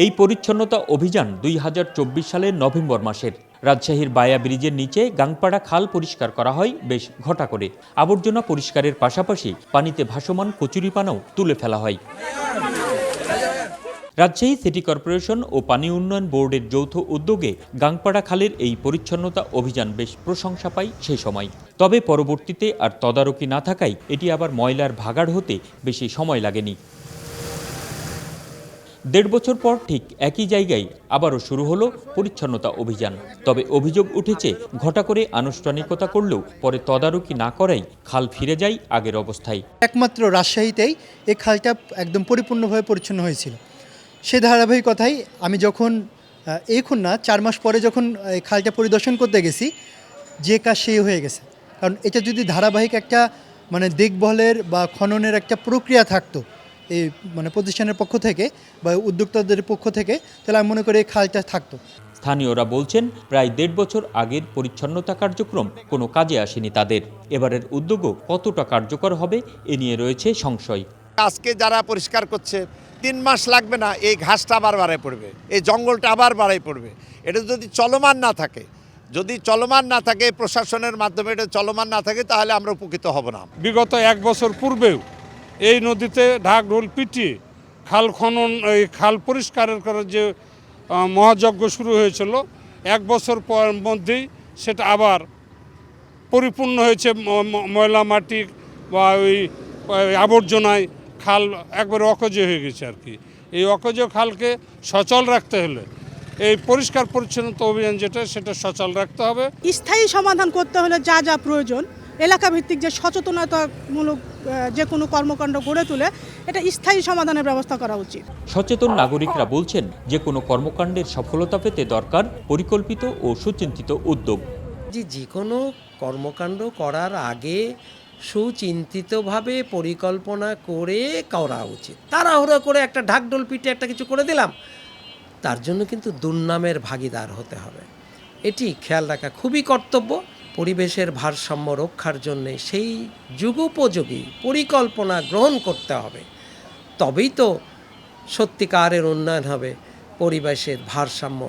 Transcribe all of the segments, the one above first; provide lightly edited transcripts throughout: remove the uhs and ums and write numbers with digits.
এই পরিচ্ছন্নতা অভিযান ২০২৪ সালের নভেম্বর মাসের। রাজশাহীর বায়া ব্রিজের নিচে গাংপাড়া খাল পরিষ্কার করা হয় বেশ ঘটা করে। আবর্জনা পরিষ্কারের পাশাপাশি পানিতে ভাসমান কচুরিপানাও তুলে ফেলা হয়। রাজশাহী সিটি কর্পোরেশন ও পানি উন্নয়ন বোর্ডের যৌথ উদ্যোগে গাংপাড়া খালের এই পরিচ্ছন্নতা অভিযান বেশ প্রশংসা পায় সেই সময়। তবে পরবর্তীতে আর তদারকি না থাকায় এটি আবার ময়লার ভাগাড় হতে বেশি সময় লাগেনি। ১.৫ বছর পর ঠিক একই জায়গায় আবারও শুরু হলো পরিচ্ছন্নতা অভিযান। তবে অভিযোগ উঠেছে ঘটা করে আনুষ্ঠানিকতা করলেও পরে তদারকি না করাই খাল ফিরে যায় আগের অবস্থায়। একমাত্র রাজশাহীতেই এই খালটা একদম পরিপূর্ণভাবে পরিচ্ছন্ন হয়েছিল। সে ধারাবাহিকতায় আমি যখন এখন না ৪ মাস পরে যখন এই খালটা পরিদর্শন করতে গেছি, যে কাজ সেই হয়ে গেছে। কারণ এটা যদি ধারাবাহিক একটা দেখভালের বা খননের একটা প্রক্রিয়া থাকতো এই প্রতিষ্ঠানের পক্ষ থেকে বা উদ্যোক্তাদের পক্ষ থেকে, তাহলে আমি মনে করি এই খালটা থাকতো। স্থানীয়রা বলছেন প্রায় ১.৫ বছর আগের পরিচ্ছন্নতা কার্যক্রম কোনো কাজে আসেনি তাদের। এবারের উদ্যোগও কতটা কার্যকর হবে এ নিয়ে রয়েছে সংশয়। আজকে যারা পরিষ্কার করছে ৩ মাস লাগবে না, এই ঘাসটা আবার বাড়ায় পড়বে, এই জঙ্গলটা আবার বাড়ায় পড়বে। এটা যদি চলমান না থাকে প্রশাসনের মাধ্যমে এটা চলমান না থাকে, তাহলে আমরা উপকৃত হব না। বিগত 1 বছর পূর্বেও এই নদীতে ঢাক ঢোল পিটিয়ে খাল খনন, এই খাল পরিষ্কারের করার যে মহাযজ্ঞ শুরু হয়েছিল, 1 বছর পর মধ্যেই সেটা আবার পরিপূর্ণ হয়েছে ময়লা মাটি বা ওই আবর্জনায় খাল একবারে অকেজো হয়ে গেছে আর কি। এই অকেজো খালকে সচল রাখতে হলে এই পরিষ্কার পরিচ্ছন্নতা অভিযান সেটা সচল রাখতে হবে। স্থায়ী সমাধান করতে হলে যা যা প্রয়োজন, এলাকা ভিত্তিক যে সচেতনতামূলক যে কোনো কর্মকাণ্ড গড়ে তুলে এটা স্থায়ী সমাধানের ব্যবস্থা করা উচিত। সচেতন নাগরিকরা বলছেন যে কোনো কর্মকাণ্ডের সফলতা পেতে দরকার পরিকল্পিত ও সুচিন্তিত উদ্যোগ। যে কোনো কর্মকাণ্ড করার আগে সুচিন্তিতভাবে পরিকল্পনা করে করা উচিত। তাড়াহুড়ো করে একটা ঢাকঢোল পিটে একটা কিছু করে দিলাম, তার জন্য কিন্তু দুর্নামের ভাগীদার হতে হবে। এটি খেয়াল রাখা খুবই কর্তব্য। পরিবেশের ভারসাম্য রক্ষার জন্যে সেই যুগোপযোগী পরিকল্পনা গ্রহণ করতে হবে, তবেই তো সত্যিকারের উন্নয়ন হবে, পরিবেশের ভারসাম্য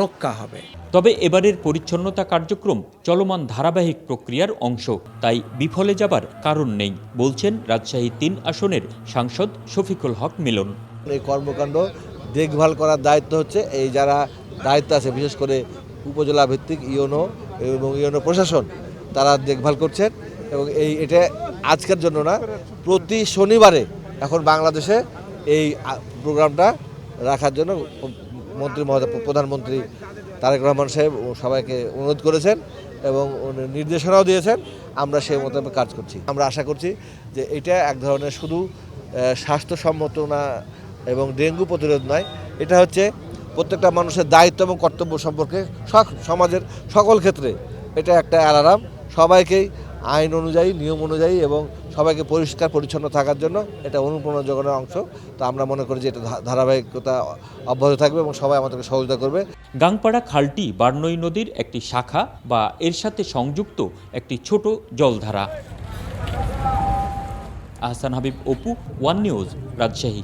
রক্ষা হবে। তবে এবারের পরিচ্ছন্নতা কার্যক্রম চলমান ধারাবাহিক প্রক্রিয়ার অংশ, তাই বিফলে যাবার কারণ নেই বলছেন রাজশাহী ৩ আসনের সাংসদ শফিকুল হক মিলন। এই কর্মকাণ্ড দেখভাল করার দায়িত্ব হচ্ছে এই যারা দায়িত্ব আছে, বিশেষ করে উপজেলা ভিত্তিক ইউনো এবং ইউনো প্রশাসন, তারা দেখভাল করছেন। এবং এটা আজকের জন্য না, প্রতি শনিবারে এখন বাংলাদেশে এই প্রোগ্রামটা রাখার জন্য মন্ত্রী মহোদয়, প্রধানমন্ত্রী তারেক রহমান সাহেব সবাইকে অনুরোধ করেছেন এবং নির্দেশনাও দিয়েছেন। আমরা সেই মোতাবেক কাজ করছি। আমরা আশা করছি যে এটা এক ধরনের শুধু স্বাস্থ্যসম্মত না এবং ডেঙ্গু প্রতিরোধ নয়, এটা হচ্ছে প্রত্যেকটা মানুষের দায়িত্ব এবং কর্তব্য সম্পর্কে সমাজের সকল ক্ষেত্রে এটা একটা অ্যালার্ম। সবাইকেই আইন অনুযায়ী, নিয়ম অনুযায়ী এবং সবাইকে পরিষ্কার পরিচ্ছন্ন থাকার জন্য এটা অনুপ্রেরণা যোগানোর অংশ। তো আমরা মনে করি যে এটা ধারাবাহিকতা অব্যাহত থাকবে এবং সবাই আমাদেরকে সহযোগিতা করবে। গাংপাড়া খালটি বারনই নদীর একটি শাখা বা এর সাথে সংযুক্ত একটি ছোট জলধারা। Ahsan Habib, Apu, one news, Rajshahi.